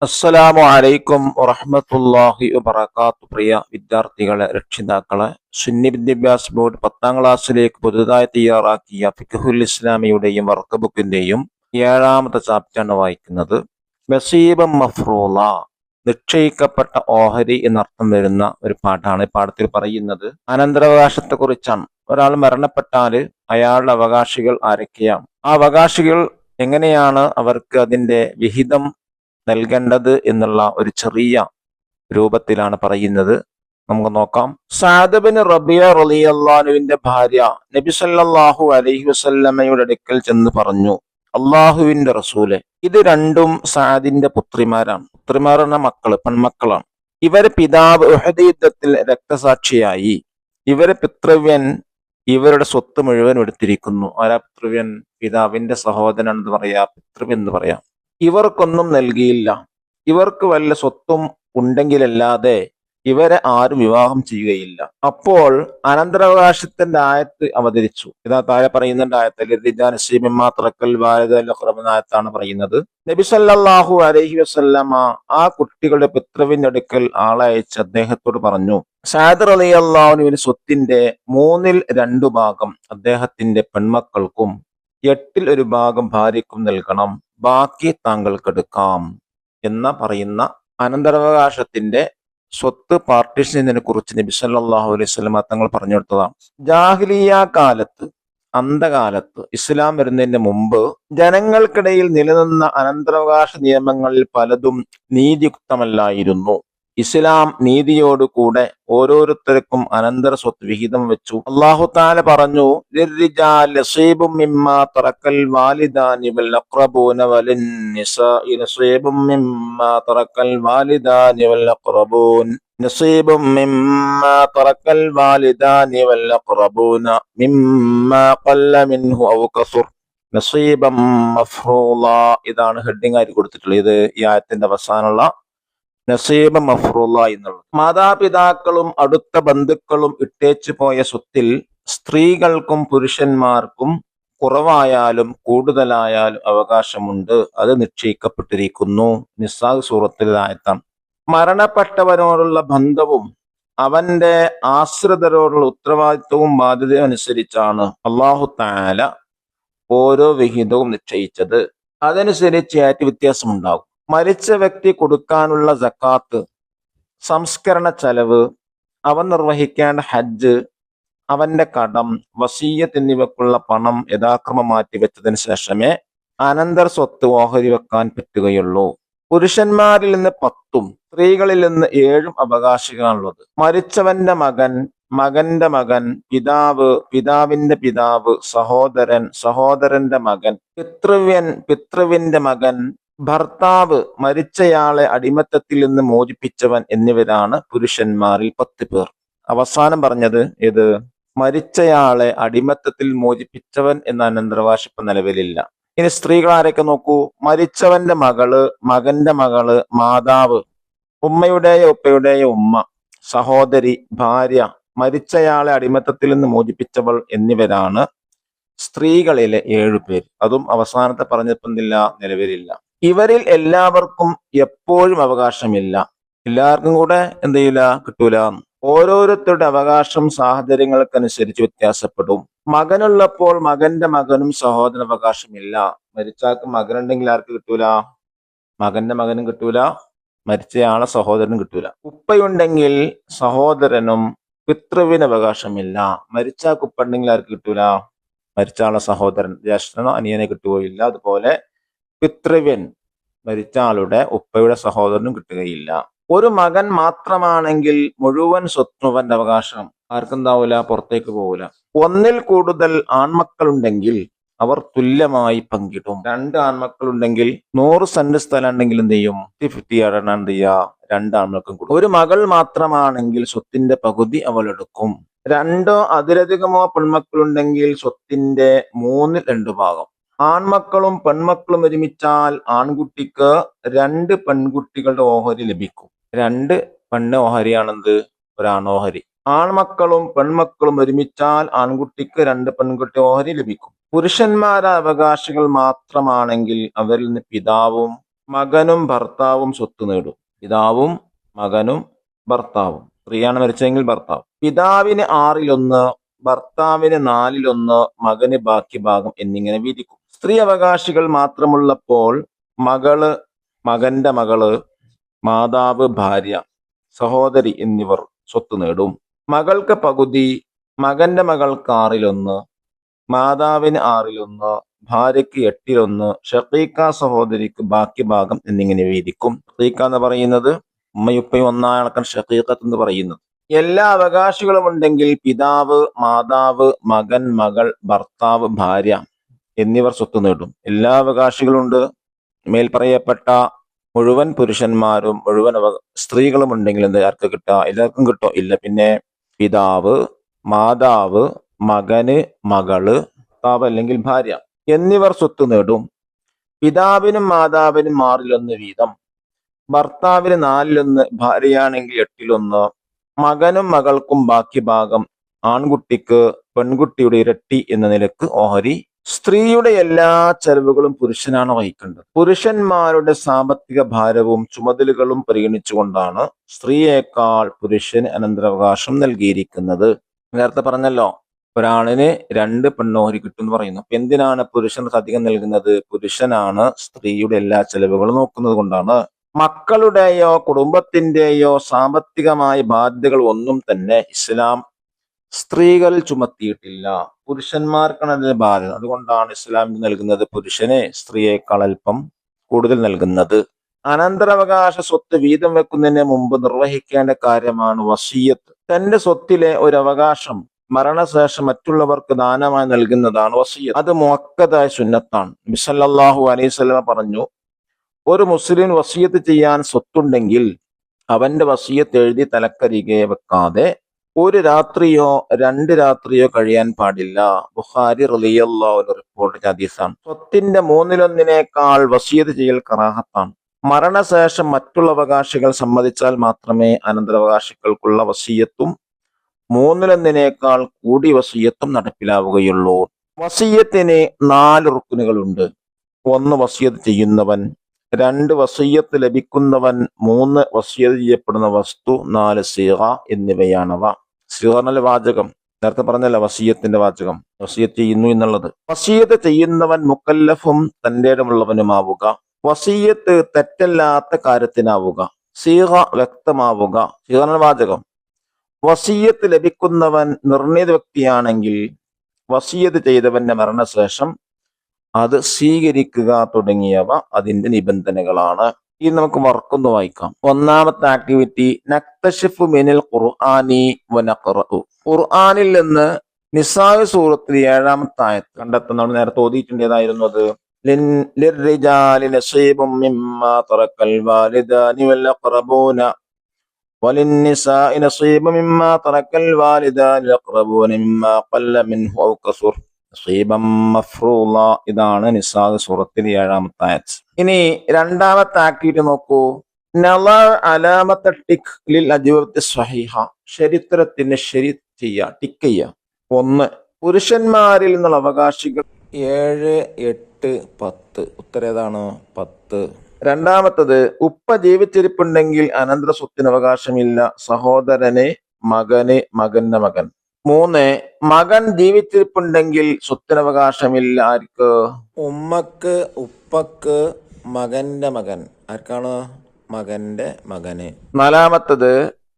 അസ്സലാമു അലൈക്കും വറഹ്മത്തുള്ളാഹി വബറകാത്തു. പ്രിയ വിദ്യാർത്ഥികളെ, രക്ഷിതാക്കളെ, സുന്നി വിദ്യാഭ്യാസ ബോർഡ് 10ാം ക്ലാസ്സിലേക്ക് പുതുതായി തയ്യാറാക്കിയ ഫിഖ്ഹുൽ ഇസ്ലാമിയുടെയും വർക്ക് ബുക്കിന്റെയും 7ാമത്തെ ചാപ്റ്ററാണ് വായിക്കുന്നത്. നസീബം മഫ്റൂള, നിശ്ചയിക്കപ്പെട്ട ഓഹരി എന്നർത്ഥം വരുന്ന ഒരു പാഠാണ്. പാഠത്തിൽ പറയുന്നത് അനന്തരാവകാശത്തെ കുറിച്ചാണ്. ഒരാൾ മരണപ്പെട്ടാൽ അയാളുടെ അവകാശികൾ ആരൊക്കെയാണ്, ആ അവകാശികൾ എങ്ങനെയാണ് അവർക്ക് അതിന്റെ വിഹിതം നൽകേണ്ടത് എന്നുള്ള ഒരു ചെറിയ രൂപത്തിലാണ് പറയുന്നത്. നമുക്ക് നോക്കാം. സഅദ് ബിൻ റബിയ റളിയല്ലാഹുവിന്റെ ഭാര്യ നബി സല്ലല്ലാഹു അലൈഹി വസല്ലമയുടെ അടുക്കൽ ചെന്ന് പറഞ്ഞു, അള്ളാഹുവിന്റെ റസൂലെ, ഇത് രണ്ടും സഅദിന്റെ പുത്രിമാരാണ്. പുത്രിമാർ എന്ന മക്കള്, പെൺമക്കളാണ്. ഇവരെ പിതാവ് ഉഹദ് യുദ്ധത്തിൽ രക്തസാക്ഷിയായി. ഇവരെ പിതൃവ്യൻ ഇവരുടെ സ്വത്ത് മുഴുവൻ എടുത്തിരിക്കുന്നു. ആരാ പിതൃവ്യൻ? പിതാവിന്റെ സഹോദരൻ എന്ന് പറയാ, പിതൃവ്യൻ എന്ന് പറയാം. ഇവർക്കൊന്നും നൽകിയില്ല. ഇവർക്ക് വല്ല സ്വത്തും ഉണ്ടെങ്കിലല്ലാതെ ഇവരെ ആരും വിവാഹം ചെയ്യുകയില്ല. അപ്പോൾ അനന്തരാവകാശത്തിന്റെ ആയത്ത് അവതരിച്ചു. ഇതാ താഴെ പറയുന്നുണ്ട് ആയത്താണ് പറയുന്നത്. നബി സല്ലല്ലാഹു അലൈഹി വസല്ലമ ആ കുട്ടികളുടെ പിതൃവിന്റെ അടുക്കൽ ആളെ അയച്ച് അദ്ദേഹത്തോട് പറഞ്ഞു, സഅദ് റളിയല്ലാഹുവിന് സ്വത്തിന്റെ 2/3 ഭാഗം അദ്ദേഹത്തിന്റെ പെൺമക്കൾക്കും 1/8 ഭാര്യയ്ക്കും നൽകണം, ബാക്കി താങ്കൾക്കെടുക്കാം എന്ന പറയുന്ന അനന്തരാവകാശത്തിന്റെ സ്വത്ത് പാർട്ടീഷനെ കുറിച്ച് നബി സല്ലല്ലാഹു അലൈഹി വസല്ലം തങ്ങൾ പറഞ്ഞു കൊടുത്തതാണ്. ജാഹിലിയ്യ കാലത്ത്, അന്ധകാലത്ത്, ഇസ്ലാം വരുന്നതിന് മുമ്പ് ജനങ്ങൾക്കിടയിൽ നിലനിന്ന അനന്തരാവകാശ നിയമങ്ങളിൽ പലതും നീതിയുക്തമല്ലായിരുന്നു. ഇസ്ലാം നീതിയോടുകൂടെ ഓരോരുത്തർക്കും അനന്തര സ്വത്ത് വിഹിതം വെച്ചു. അല്ലാഹു തആല പറഞ്ഞു, ലിർരിജാൽ നസീബും മിമ്മാ തറക്കൽ വാലിദാനി വൽ അഖ്റബൂന വലിന്നിസാഇ നസീബും മിമ്മാ തറക്കൽ വാലിദാനി വൽ അഖ്റബൂൻ നസീബും മിമ്മാ തറക്കൽ വാലിദാനി വൽ അഖ്റബൂന മിമ്മാ ഖല്ല മിൻഹു ഔ കസുർ നസീബം മഫ്റൂള. ഇതാണ് ഹെഡിങ് ആയിട്ട് കൊടുത്തിട്ടുള്ളത്. ഇത് ഈ ആയത്തിന്റെ അവസാനമുള്ള നസീബ മഫ്റൂള എന്നുള്ളത്. മാതാപിതാക്കളും അടുത്ത ബന്ധുക്കളും ഇട്ടേച്ചു പോയ സ്വത്തിൽ സ്ത്രീകൾക്കും പുരുഷന്മാർക്കും കുറവായാലും കൂടുതലായാലും അവകാശമുണ്ട്. അത് നിശ്ചയിക്കപ്പെട്ടിരിക്കുന്നു. നിസാ സൂറത്തിലെ ആയത്താണ്. മരണപ്പെട്ടവനോടുള്ള ബന്ധവും അവന്റെ ആശ്രിതരോടുള്ള ഉത്തരവാദിത്വവും ബാധ്യതയും അനുസരിച്ചാണ് അല്ലാഹു തആല ഓരോ വിഹിതവും നിശ്ചയിച്ചത്. അതനുസരിച്ച് ഏറ്റ വ്യത്യാസമുണ്ടാകും. മരിച്ച വ്യക്തി കൊടുക്കാനുള്ള സക്കാത്ത്, സംസ്കരണ ചെലവ്, അവൻ നിർവഹിക്കേണ്ട ഹജ്ജ്, അവന്റെ കടം, വസീയത്ത് എന്നിവക്കുള്ള പണം യഥാക്രമം മാറ്റിവെച്ചതിന് ശേഷമേ അനന്തര സ്വത്ത് ഓഹരി വെക്കാൻ പറ്റുകയുള്ളൂ. പുരുഷന്മാരിൽ നിന്ന് 10ഉം സ്ത്രീകളിൽ നിന്ന് 7ഉം അവകാശികളാണുള്ളത്. മരിച്ചവന്റെ മകൻ, മകന്റെ മകൻ, പിതാവ്, പിതാവിന്റെ പിതാവ്, സഹോദരൻ, സഹോദരന്റെ മകൻ, പിതൃവ്യൻ, പിതൃവിന്റെ മകൻ, ഭർത്താവ്, മരിച്ചയാളെ അടിമത്തത്തിൽ നിന്ന് മോചിപ്പിച്ചവൻ എന്നിവരാണ് പുരുഷന്മാരിൽ 10 പേർ. അവസാനം പറഞ്ഞത് ഏത്? മരിച്ചയാളെ അടിമത്തത്തിൽ മോചിപ്പിച്ചവൻ എന്ന അനന്തരാവകാശം നിലവിലില്ല. ഇനി സ്ത്രീകൾ ആരൊക്കെ നോക്കൂ. മരിച്ചവന്റെ മകള്, മകന്റെ മകള്, മാതാവ്, ഉമ്മയുടെയോ ഉപ്പയുടെയോ ഉമ്മ, സഹോദരി, ഭാര്യ, മരിച്ചയാളെ അടിമത്തത്തിൽ നിന്ന് മോചിപ്പിച്ചവൾ എന്നിവരാണ് സ്ത്രീകളിലെ 7 പേര്. അതും അവസാനത്തെ പറഞ്ഞില്ല, നിലവിലില്ല. ഇവരിൽ എല്ലാവർക്കും എപ്പോഴും അവകാശമില്ല. എല്ലാവർക്കും കൂടെ എന്ത് ചെയ്യില്ല, കിട്ടൂല. ഓരോരുത്തരുടെ അവകാശം സാഹചര്യങ്ങൾക്കനുസരിച്ച് വ്യത്യാസപ്പെടും. മകനുള്ളപ്പോൾ മകന്റെ മകനും സഹോദരൻ അവകാശമില്ല. മരിച്ചാൾക്ക് മകനുണ്ടെങ്കിൽ ആർക്ക് കിട്ടൂല? മകന്റെ മകനും കിട്ടൂല, മരിച്ചയാളെ സഹോദരനും കിട്ടൂല. ഉപ്പയുണ്ടെങ്കിൽ സഹോദരനും പിതൃവിന് അവകാശമില്ല. മരിച്ചാൾക്ക് ഉപ്പ ഉണ്ടെങ്കിൽ ആർക്ക് കിട്ടൂല? മരിച്ചാളെ സഹോദരൻ, ജ്യേഷ്ഠനോ അനിയനെ കിട്ടുകയില്ല. അതുപോലെ പിതൃവ്യൻ, മരിച്ച ആളുടെ ഉപ്പയുടെ സഹോദരനും കിട്ടുകയില്ല. ഒരു മകൻ മാത്രമാണെങ്കിൽ മുഴുവൻ സ്വത്തുവന്റെ അവകാശം ആർക്കുണ്ടാവൂല, പുറത്തേക്ക് പോകൂല. ഒന്നിൽ കൂടുതൽ ആൺമക്കളുണ്ടെങ്കിൽ അവർ തുല്യമായി പങ്കിടും. 2 ആൺമക്കളുണ്ടെങ്കിൽ 100 സെന്റ് സ്ഥലം ഉണ്ടെങ്കിൽ എന്ത് ചെയ്യും? 50-50 ആടാണ് എന്ത് ചെയ്യുക, 2 ആൺമക്കളും കൊടുക്കും. ഒരു മകൾ മാത്രമാണെങ്കിൽ സ്വത്തിന്റെ പകുതി അവൾ എടുക്കും. 2ഓ അതിലധികമോ പെൺമക്കളുണ്ടെങ്കിൽ സ്വത്തിന്റെ 1/3 ഭാഗം. ആൺമക്കളും പെൺമക്കളും ഒരുമിച്ചാൽ ആൺകുട്ടിക്ക് 2 പെൺകുട്ടികളുടെ ഓഹരി ലഭിക്കും. 2 പെണ്ണ് ഓഹരിയാണെന്ത്? ഒരാണോഹരി. ആൺമക്കളും പെൺമക്കളും ഒരുമിച്ചാൽ ആൺകുട്ടിക്ക് 2 പെൺകുട്ടി ഓഹരി ലഭിക്കും. പുരുഷന്മാരായ അവകാശികൾ മാത്രമാണെങ്കിൽ അവരിൽ നിന്ന് പിതാവും മകനും ഭർത്താവും സ്വത്ത് നേടും. പിതാവും മകനും ഭർത്താവും. സ്ത്രീയാണ് മരിച്ചതെങ്കിൽ ഭർത്താവ്. പിതാവിന് 1/6, ഭർത്താവിന് 4/1, മകന് ബാക്കി ഭാഗം എന്നിങ്ങനെ വീതിക്കും. സ്ത്രീ അവകാശികൾ മാത്രമുള്ളപ്പോൾ മകള്, മകന്റെ മകള്, മാതാവ്, ഭാര്യ, സഹോദരി എന്നിവർ സ്വത്ത് നേടും. മകൾക്ക് പകുതി, മകന്റെ മകൾക്ക് 1/6, മാതാവിന് 1/6, ഭാര്യയ്ക്ക് 8/1, ഷഖീഖ സഹോദരിക്ക് ബാക്കി ഭാഗം എന്നിങ്ങനെ വീതിക്കും. ഷഖീഖ എന്ന് പറയുന്നത് ഉമ്മയുപ്പയും ഒന്നാണ് ഷഖീഖത്ത് എന്ന് പറയുന്നത്. എല്ലാ അവകാശികളും ഉണ്ടെങ്കിൽ പിതാവ്, മാതാവ്, മകൻ, മകൾ, ഭർത്താവ്, ഭാര്യ എന്നിവർ സ്വത്ത് നേടും. എല്ലാ അവകാശികളുണ്ട്. മേൽ പറയപ്പെട്ട മുഴുവൻ പുരുഷന്മാരും മുഴുവൻ സ്ത്രീകളും ഉണ്ടെങ്കിൽ എന്ത് ആർക്ക് കിട്ടുക? എല്ലാവർക്കും കിട്ടോ? ഇല്ല. പിന്നെ പിതാവ്, മാതാവ്, മകന്, മകള്, ഭർത്താവ് അല്ലെങ്കിൽ ഭാര്യ എന്നിവർ സ്വത്ത് നേടും. പിതാവിനും മാതാവിനും 6/1 വീതം, ഭർത്താവിന് 4/1, ഭാര്യയാണെങ്കിൽ 8/1, മകനും മകൾക്കും ബാക്കി ഭാഗം, ആൺകുട്ടിക്ക് പെൺകുട്ടിയുടെ ഇരട്ടി എന്ന നിലക്ക് ഓഹരി. സ്ത്രീയുടെ എല്ലാ ചെലവുകളും പുരുഷനാണ് വഹിക്കേണ്ടത്. പുരുഷന്മാരുടെ സാമ്പത്തിക ഭാരവും ചുമതലകളും പരിഗണിച്ചുകൊണ്ടാണ് സ്ത്രീയേക്കാൾ പുരുഷന് അനന്തരാവകാശം നൽകിയിരിക്കുന്നത്. നേരത്തെ പറഞ്ഞല്ലോ, ഒരാണിന് 2 പെണ്ണോഹരി കിട്ടും എന്ന് പറയുന്നു. എന്തിനാണ് പുരുഷന് അധികം നൽകുന്നത്? പുരുഷനാണ് സ്ത്രീയുടെ എല്ലാ ചെലവുകളും നോക്കുന്നത് കൊണ്ടാണ്. മക്കളുടെയോ കുടുംബത്തിന്റെയോ സാമ്പത്തികമായ ബാധ്യതകൾ ഒന്നും തന്നെ ഇസ്ലാം സ്ത്രീകൾ ചുമത്തിയിട്ടില്ല. പുരുഷന്മാർക്കാണ് അതിന് ബാധ്യത. അതുകൊണ്ടാണ് ഇസ്ലാം നൽകുന്നത് പുരുഷനെ സ്ത്രീയേക്കാൾ അല്പം കൂടുതൽ നൽകുന്നത്. അനന്തരാവകാശ സ്വത്ത് വീതം വെക്കുന്നതിന് മുമ്പ് നിർവഹിക്കേണ്ട കാര്യമാണ് വസിയ്യത്ത്. തന്റെ സ്വത്തിലെ ഒരു അവകാശം മരണശേഷം മറ്റുള്ളവർക്ക് ദാനമായി നൽകുന്നതാണ് വസിയ്യത്ത്. അത് മുഅക്കദായ സുന്നത്താണ്. നബി സല്ലല്ലാഹു അലൈഹി വസല്ലം പറഞ്ഞു, ഒരു മുസ്ലിം വസിയ്യത്ത് ചെയ്യാൻ സ്വത്തുണ്ടെങ്കിൽ അവന്റെ വസിയ്യത്ത് എഴുതി തലക്കരികെ വെക്കാതെ 1 രാത്രിയോ 2 രാത്രിയോ കഴിയാൻ പാടില്ല. ബുഖാരി റളിയല്ലാഹു അൻഹു റിപ്പോർട്ട് ചെയ്ത ഹദീസാണ്. സ്വത്തിന്റെ 1/3 വസിയ്യത്ത് ചെയ്യൽ കറാഹത്താണ്. മരണശേഷം മറ്റുള്ള അവകാശികൾ സമ്മതിച്ചാൽ മാത്രമേ അനന്തരാവകാശികൾക്കുള്ള വസിയ്യത്തും 1/3 കൂടി വസിയ്യത്തും നടപ്പിലാവുകയുള്ളൂ. വസിയ്യത്തിന് 4 റുക്നുകളുണ്ട്. 1 വസിയ്യത്ത് ചെയ്യുന്നവൻ, 2 വസിയ്യത്ത് ലഭിക്കുന്നവൻ, 3 വസിയ്യത്ത് ചെയ്യപ്പെടുന്ന വസ്തു, 4 സീഗ എന്നിവയാണവ. സീഗ എന്നാൽ വാചകം. നേരത്തെ പറഞ്ഞല്ല വസിയ്യത്തിന്റെ വാചകം, വസിയ്യത്ത് ചെയ്യുന്നു എന്നുള്ളത്. വസിയ്യത്ത് ചെയ്യുന്നവൻ മുക്കല്ലഫും തന്റേടമുള്ളവനുമാവുക. വസിയ്യത്ത് തെറ്റല്ലാത്ത കാര്യത്തിനാവുക. സീഗ വ്യക്തമാവുക. സീഗ എന്നാൽ വാചകം. വസിയ്യത്ത് ലഭിക്കുന്നവൻ നിർണീത വ്യക്തിയാണെങ്കിൽ വസിയ്യത്ത് ചെയ്തവന്റെ മരണശേഷം അത് സ്വീകരിക്കുക തുടങ്ങിയവ അതിന്റെ നിബന്ധനകളാണ്. ഇത് നമുക്ക് വർക്കൊന്ന് വായിക്കാം. ഒന്നാമത്തെ ആക്ടിവിറ്റി, നക്തശിഫു മിനൽ ഖുർആനി വനഖറഉ. ഖുർആനിൽ നിന്ന് നിസാ സൂറത്തിൽ 7-ാമത്തെ ആയത്ത് കണ്ടെത്തുന്ന നേരത്തെ ഓതിയിട്ടുണ്ടേതായിരുന്നു. അത് ലിർരിജാലി നസീബും മിമ്മാ തറക്കൽ വാലിദാനി വൽ അഖറബൂന വലിന്നിസാഇ നസീബും മിമ്മാ തറക്കൽ വാലിദാനി വൽ അഖറബൂന മിമ്മാ ഖല്ല മിൻഹു ഔ കസുർ നസീബൻ മഫ്റൂള. ഇതാണ് നിസാ സൂറത്തിൽ 7-ാമത്തെ ആയത്ത്. ഇനി 2ാമത്തെ ആക്ടിവിറ്റി നോക്കൂ. നളഅ അലാമത്ത ടിക് ലിൽ അജ്വബത്തി സ്വഹീഹ. ചരിത്രത്തിന് ശരി ചെയ്യുക, ടിക്ക് ചെയ്യുക. 1, പുരുഷന്മാരിൽ നിന്നുള്ള അവകാശികൾ 7, 8, 10. ഉത്തരം ഏതാണ്? 10. 2ാമത്തത്, ഉപ്പ ജീവിച്ചിരിപ്പുണ്ടെങ്കിൽ അനന്തര സ്വത്തിന് അവകാശമില്ല. സഹോദരന്, മകന്, മകന്റെ മകൻ. 3, മകൻ ജീവിച്ചിരിപ്പുണ്ടെങ്കിൽ സ്വത്തിന് അവകാശമില്ല. ആർക്ക്? ഉമ്മക്ക്, ഉപ്പക്ക്, മകന്റെ മകൻ. ആർക്കാണ്? മകന്റെ മകന്. 4ാമത്തത്,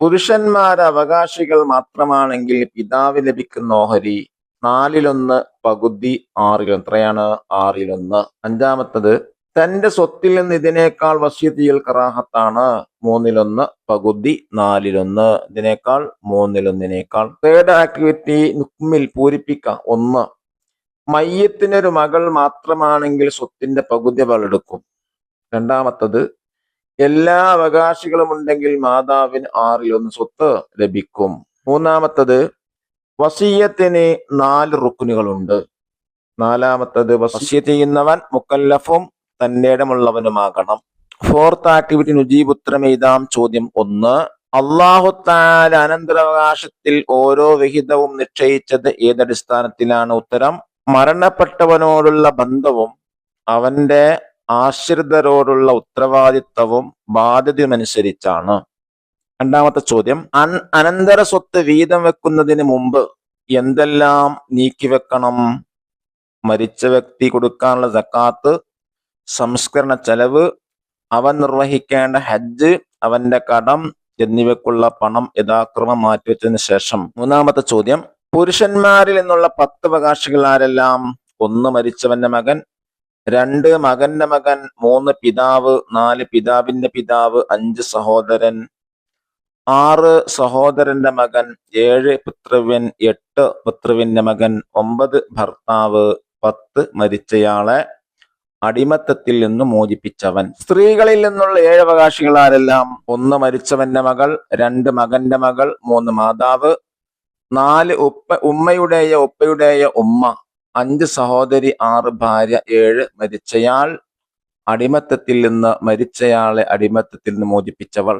പുരുഷന്മാരെ അവകാശികൾ മാത്രമാണെങ്കിൽ പിതാവ് ലഭിക്കുന്ന ഓഹരി 4/1 പകുതി 6/1. എത്രയാണ്? 6/1. 5ാമത്തത്, തന്റെ സ്വത്തിൽ നിന്ന് ഇതിനേക്കാൾ വസിയ്യത്ത് ചെയ്യൽ കറാഹത്താണ്. 3/1 പകുതി 4/1. ഇതിനേക്കാൾ 3/1. 3rd activity, നുക്മിൽ പൂരിപ്പിക്കാം. 1, മയ്യത്തിനൊരു മകൾ മാത്രമാണെങ്കിൽ സ്വത്തിന്റെ പകുതി അവൾ എടുക്കും. 2ാമത്തത്, എല്ലാ അവകാശികളും ഉണ്ടെങ്കിൽ മാതാവിന് 6/1 സ്വത്ത് ലഭിക്കും. 3ാമത്തത്, വസിയ്യത്തിന് 4 റുക്നുകളുണ്ട്. 4ാമത്തത്, വസിയ്യത്ത് ചെയ്യുന്നവൻ മുക്കല്ലഫും തന്റേടമുള്ളവനുമാകണം. 4th ആക്ടിവിറ്റി, നുജീബ് ഉത്തരം എഴുതാം. ചോദ്യം 1, അല്ലാഹു തആല അനന്തരാവകാശത്തിൽ ഓരോ വിഹിതവും നിശ്ചയിച്ചത് ഏതടിസ്ഥാനത്തിലാണ്? ഉത്തരം, മരണപ്പെട്ടവനോടുള്ള ബന്ധവും അവന്റെ ആശ്രിതരോടുള്ള ഉത്തരവാദിത്തവും ബാധ്യതയുമനുസരിച്ചാണ്. രണ്ടാമത്തെ ചോദ്യം, അനന്തര സ്വത്ത് വീതം വെക്കുന്നതിന് മുമ്പ് എന്തെല്ലാം നീക്കിവെക്കണം? മരിച്ച വ്യക്തി കൊടുക്കാനുള്ള സക്കാത്ത്, സംസ്കരണ ചെലവ്, അവൻ നിർവഹിക്കേണ്ട ഹജ്ജ്, അവന്റെ കടം എന്നിവയ്ക്കുള്ള പണം യഥാക്രമം മാറ്റിവെച്ചതിന് ശേഷം. മൂന്നാമത്തെ ചോദ്യം, പുരുഷന്മാരിൽ നിന്നുള്ള 10 അവകാശികൾ ആരെല്ലാം? 1 മരിച്ചവന്റെ മകൻ, 2 മകന്റെ മകൻ, 3 പിതാവ്, 4 പിതാവിന്റെ പിതാവ്, 5 സഹോദരൻ, 6 സഹോദരന്റെ മകൻ, 7 പിതൃവ്യൻ, 8 പിതൃവിന്റെ മകൻ, 9 ഭർത്താവ്, 10 മരിച്ചയാളെ അടിമത്തത്തിൽ നിന്ന് മോചിപ്പിച്ചവൻ. സ്ത്രീകളിൽ നിന്നുള്ള 7 അവകാശികൾ ആരെല്ലാം? 1 മരിച്ചവന്റെ മകൾ, 2 മകന്റെ മകൾ, 3 മാതാവ്, 4 ഉമ്മയുടെയോ ഉപ്പയുടെയോ ഉമ്മ, 5 സഹോദരി, 6 ഭാര്യ, 7 മരിച്ചയാൾ അടിമത്തത്തിൽ നിന്ന് മരിച്ചയാളെ അടിമത്തത്തിൽ നിന്ന് മോചിപ്പിച്ചവൾ.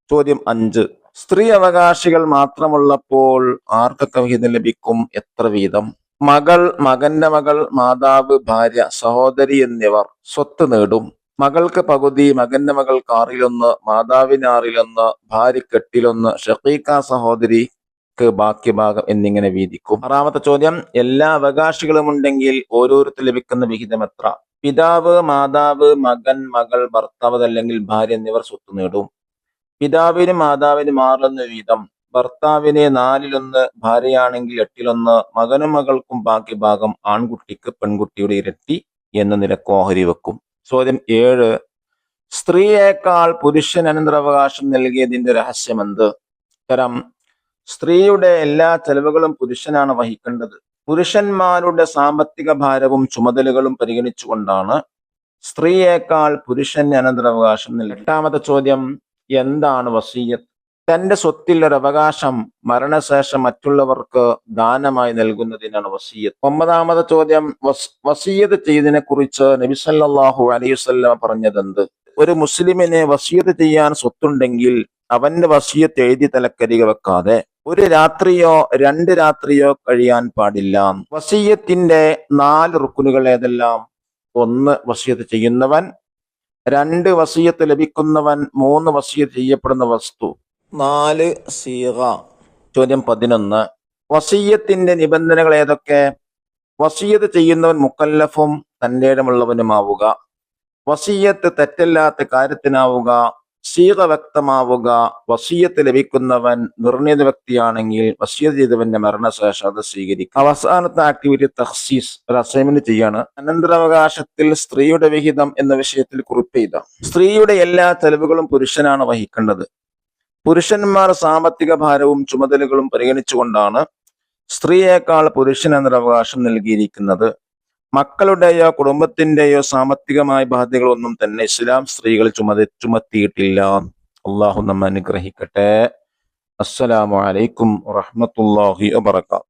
ചോദ്യം 5, സ്ത്രീ അവകാശികൾ മാത്രമുള്ളപ്പോൾ ആർക്കൊക്കെ വിഹിതം ലഭിക്കും? എത്ര വീതം? മകൾ, മകന്റെ മകൾ, മാതാവ്, ഭാര്യ, സഹോദരി എന്നിവർ സ്വത്ത് നേടും. മകൾക്ക് പകുതി, മകന്റെ മകൾക്ക് 6-1, മാതാവിന് 6-1, ഭാര്യക്ക് 8-1, ഷഖീഖ സഹോദരിക്ക് ബാക്കി ഭാഗം എന്നിങ്ങനെ വീതിക്കും. 6ാമത്തെ ചോദ്യം, എല്ലാ അവകാശികളും ഉണ്ടെങ്കിൽ ഓരോരുത്തർ ലഭിക്കുന്ന വിഹിതം എത്ര? പിതാവ്, മാതാവ്, മകൻ, മകൾ, ഭർത്താവ് അല്ലെങ്കിൽ ഭാര്യ എന്നിവർ സ്വത്ത് നേടും. പിതാവിനും മാതാവിനും 6-1 വീതം, ഭർത്താവിന് 4-1, ഭാര്യയാണെങ്കിൽ 8-1, മകനും മകൾക്കും ബാക്കി ഭാഗം ആൺകുട്ടിക്ക് പെൺകുട്ടിയുടെ ഇരട്ടി എന്ന നിലക്ക് ഓഹരി വെക്കും. ചോദ്യം 7, സ്ത്രീയേക്കാൾ പുരുഷൻ അനന്തരാവകാശം നൽകിയതിന്റെ രഹസ്യമെന്ത്? ഉത്തരം, സ്ത്രീയുടെ എല്ലാ ചെലവുകളും പുരുഷനാണ് വഹിക്കേണ്ടത്. പുരുഷന്മാരുടെ സാമ്പത്തിക ഭാരവും ചുമതലകളും പരിഗണിച്ചുകൊണ്ടാണ് സ്ത്രീയേക്കാൾ പുരുഷന് അനന്തരാവകാശം നൽകി. 8ാമത്തെ ചോദ്യം, എന്താണ് വസിയ്യത്ത്? തന്റെ സ്വത്തിൽ ഒരു അവകാശം മരണശേഷം മറ്റുള്ളവർക്ക് ദാനമായി നൽകുന്നതിനാണ് വസിയ്യത്ത്. 9ാമത്തെ ചോദ്യം, വസിയ്യത്ത് ചെയ്തതിനെ കുറിച്ച് നബി സല്ലല്ലാഹു അലൈഹി വസല്ലം പറഞ്ഞതെന്ത്? ഒരു മുസ്ലിമിന് വസിയ്യത്ത് ചെയ്യാൻ സ്വത്തുണ്ടെങ്കിൽ അവന്റെ വസിയ്യത്ത് എഴുതി തലക്കരിക വെക്കാതെ 1 രാത്രിയോ 2 രാത്രിയോ കഴിയാൻ പാടില്ല. വസിയ്യത്തിന്റെ 4 റുക്കുനുകൾ ഏതെല്ലാം? 1 വസിയ്യത്ത് ചെയ്യുന്നവൻ, 2 വസിയ്യത്ത് ലഭിക്കുന്നവൻ, 3 വസിയ്യത്ത് ചെയ്യപ്പെടുന്ന വസ്തു, 4 സീഗ. ചോദ്യം 11, വസിയ്യത്തിന്റെ നിബന്ധനകൾ ഏതൊക്കെ? വസിയ്യത്ത് ചെയ്യുന്നവൻ മുക്കല്ലഫും തന്റേടമുള്ളവനുമാവുക, വസിയ്യത്ത് തെറ്റല്ലാത്ത കാര്യത്തിനാവുക, സീഗ വ്യക്തമാവുക, വസിയ്യത്ത് ലഭിക്കുന്നവൻ നിർണീത വ്യക്തിയാണെങ്കിൽ വസിയ്യത്ത് ചെയ്തവന്റെ മരണശേഷം അത് സ്വീകരിക്കും. അവസാനത്തെ ആക്ടിവിറ്റി തഖ്സീസ്, ഒരു അസൈൻമെന്റ് ചെയ്യാണ്. അനന്തരാവകാശത്തിൽ സ്ത്രീയുടെ വിഹിതം എന്ന വിഷയത്തിൽ കുറിപ്പെയ്ത. സ്ത്രീയുടെ എല്ലാ ചെലവുകളും പുരുഷനാണ് വഹിക്കേണ്ടത്. പുരുഷന്മാർ സാമ്പത്തിക ഭാരവും ചുമതലകളും പരിഗണിച്ചുകൊണ്ടാണ് സ്ത്രീയേക്കാൾ പുരുഷൻ അനന്തരാവകാശം നൽകിയിരിക്കുന്നത്. മക്കളുടെയോ കുടുംബത്തിന്റെയോ സാമ്പത്തികമായ ബാധ്യതകളൊന്നും തന്നെ ഇസ്ലാം സ്ത്രീകൾ ചുമത്തിയിട്ടില്ല. അള്ളാഹു നമ്മെ അനുഗ്രഹിക്കട്ടെ. അസ്സലാമു അലൈക്കും വറഹ്മത്തുള്ളാഹി വബറകാതുഹു.